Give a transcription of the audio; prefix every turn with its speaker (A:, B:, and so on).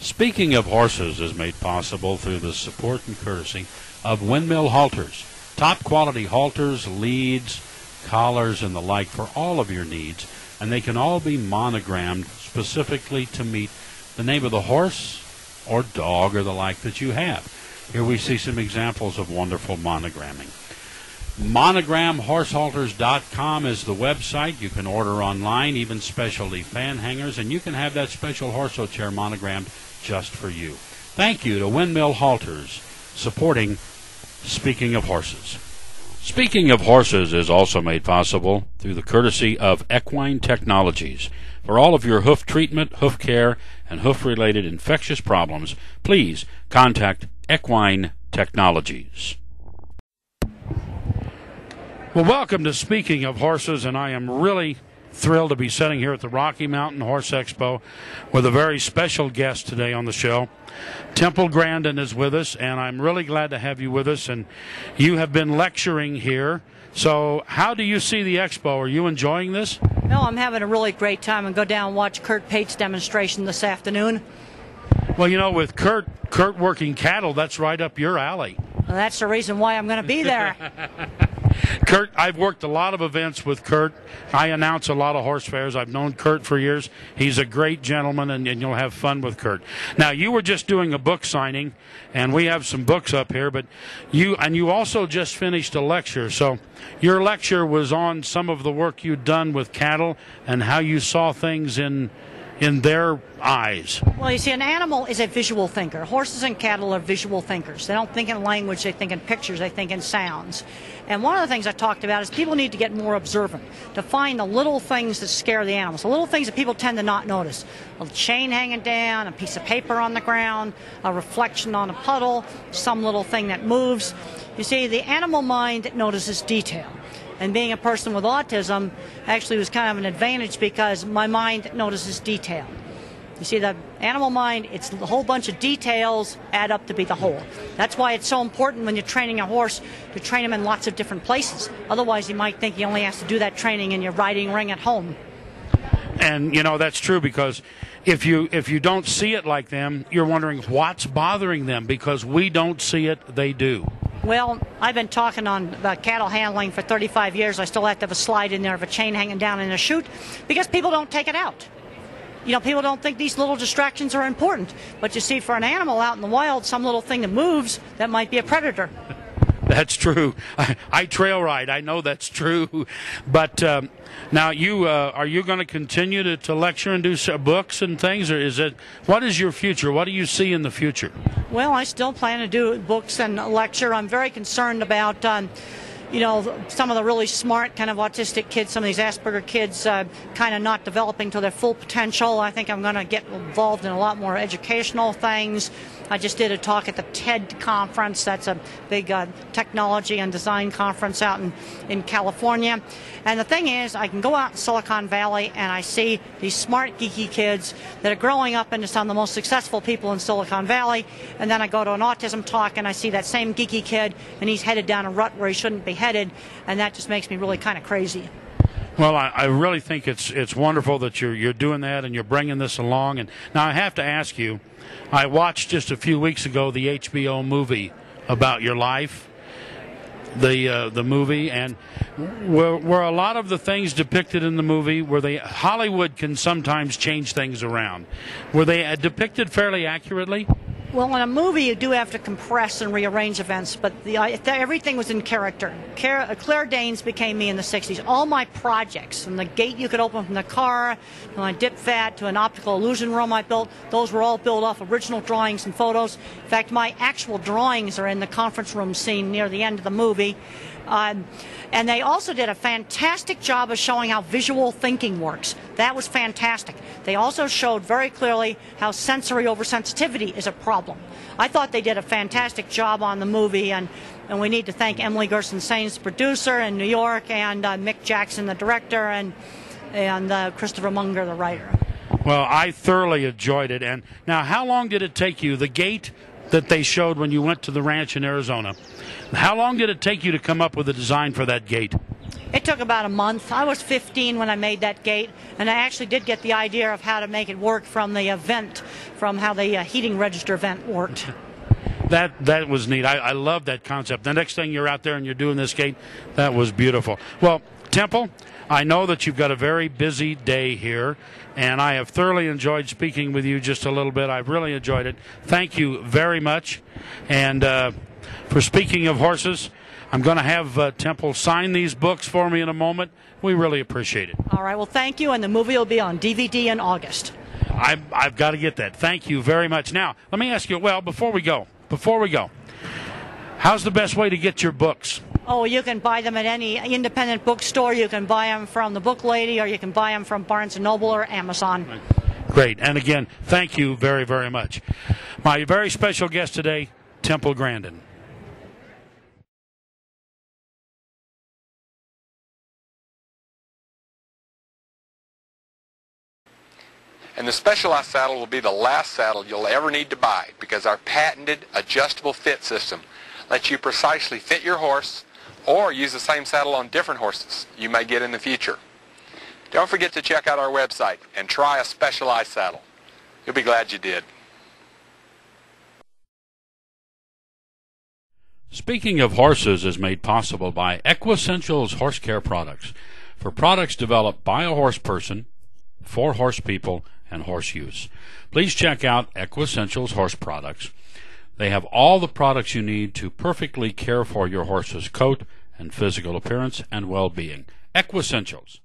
A: Speaking of Horses is made possible through the support and courtesy of Windmill Halters. Top quality halters, leads, collars, and the like for all of your needs. And they can all be monogrammed specifically to meet the name of the horse or dog or the like that you have. Here we see some examples of wonderful monogramming. MonogramHorsehalters.com is the website. You can order online, even specialty fan hangers, and you can have that special horse chair monogrammed just for you. Thank you to Windmill Halters, supporting Speaking of Horses. Speaking of Horses is also made possible through the courtesy of Equine Technologies. For all of your hoof treatment, hoof care, and hoof-related infectious problems, please contact Equine Technologies. Well, welcome to Speaking of Horses, and I am really thrilled to be sitting here at the Rocky Mountain Horse Expo with a very special guest today on the show. Temple Grandin is with us, and I'm really glad to have you with us, and you have been lecturing here. So how do you see the expo? Are you enjoying this?
B: No, I'm having a really great time, and go down and watch Kurt Pate's demonstration this afternoon.
A: Well, you know, with Kurt working cattle, that's right up your alley.
B: Well, that's the reason why I'm going to be there.
A: Kurt, I've worked a lot of events with Kurt. I announce a lot of horse fairs. I've known Kurt for years. He's a great gentleman, and you'll have fun with Kurt. Now, you were just doing a book signing, and we have some books up here, but you also just finished a lecture. So your lecture was on some of the work you'd done with cattle and how you saw things in their eyes.
B: Well, you see, an animal is a visual thinker. Horses and cattle are visual thinkers. They don't think in language, they think in pictures, they think in sounds. And one of the things I talked about is people need to get more observant, to find the little things that scare the animals, the little things that people tend to not notice. A chain hanging down, a piece of paper on the ground, a reflection on a puddle, some little thing that moves. You see, the animal mind notices detail. And being a person with autism actually was kind of an advantage because my mind notices detail. You see, the animal mind, it's a whole bunch of details add up to be the whole. That's why it's so important when you're training a horse to train him in lots of different places. Otherwise, you might think he only has to do that training in your riding ring at home.
A: And, you know, that's true because if you don't see it like them, you're wondering what's bothering them because we don't see it, they do.
B: Well, I've been talking about cattle handling for 35 years. I still have to have a slide in there of a chain hanging down in a chute because people don't take it out. You know, people don't think these little distractions are important. But you see, for an animal out in the wild, some little thing that moves, that might be a predator.
A: That's true. I trail ride. I know that's true. But now, are you going to continue to lecture and do books and things, or what is your future? What do you see in the future?
B: Well, I still plan to do books and lecture. I'm very concerned about you know, some of the really smart kind of autistic kids, some of these Asperger kids kind of not developing to their full potential. I think I'm going to get involved in a lot more educational things. I just did a talk at the TED conference. That's a big technology and design conference out in California. And the thing is, I can go out in Silicon Valley and I see these smart, geeky kids that are growing up into some of the most successful people in Silicon Valley. And then I go to an autism talk and I see that same geeky kid and he's headed down a rut where he shouldn't be headed. And that just makes me really kind of crazy.
A: Well, I really think it's wonderful that you're doing that and you're bringing this along. And now I have to ask you, I watched just a few weeks ago the HBO movie about your life, the movie, and were a lot of the things depicted in the movie, Hollywood can sometimes change things around. Were they depicted fairly accurately?
B: Well, in a movie, you do have to compress and rearrange events, but everything was in character. Claire Danes became me in the 60s. All my projects, from the gate you could open from the car, to my dip vat, to an optical illusion room I built, those were all built off original drawings and photos. In fact, my actual drawings are in the conference room scene near the end of the movie. And they also did a fantastic job of showing how visual thinking works. That was fantastic. They also showed very clearly how sensory oversensitivity is a problem. I thought they did a fantastic job on the movie, and we need to thank Emily Gerson-Sains, the producer in New York, and Mick Jackson, the director, and Christopher Munger, the writer.
A: Well, I thoroughly enjoyed it. And now, how long did it take you, the gate that they showed when you went to the ranch in Arizona, how long did it take you to come up with a design for that gate?
B: It took about a month. I was 15 when I made that gate, and I actually did get the idea of how to make it work from the vent, from how the heating register vent worked.
A: That was neat. I love that concept. The next thing you're out there and you're doing this gate, that was beautiful. Well, Temple, I know that you've got a very busy day here, and I have thoroughly enjoyed speaking with you just a little bit. I've really enjoyed it. Thank you very much. And for speaking of horses, I'm going to have Temple sign these books for me in a moment. We really appreciate it.
B: All right. Well, thank you, and the movie will be on DVD in August.
A: I've got to get that. Thank you very much. Now, let me ask you, well, before we go, how's the best way to get your books?
B: Oh, you can buy them at any independent bookstore. You can buy them from the Book Lady, or you can buy them from Barnes & Noble or Amazon.
A: Great. And again, thank you very, very much. My very special guest today, Temple Grandin.
C: And the Specialized saddle will be the last saddle you'll ever need to buy, because our patented adjustable fit system lets you precisely fit your horse or use the same saddle on different horses you may get in the future. Don't forget to check out our website and try a Specialized saddle. You'll be glad you did.
A: Speaking of horses is made possible by Equessentials Horse Care Products. For products developed by a horse person, for horse people, and horse use. Please check out Equessentials Horse Products. They have all the products you need to perfectly care for your horse's coat and physical appearance and well-being. Equessentials.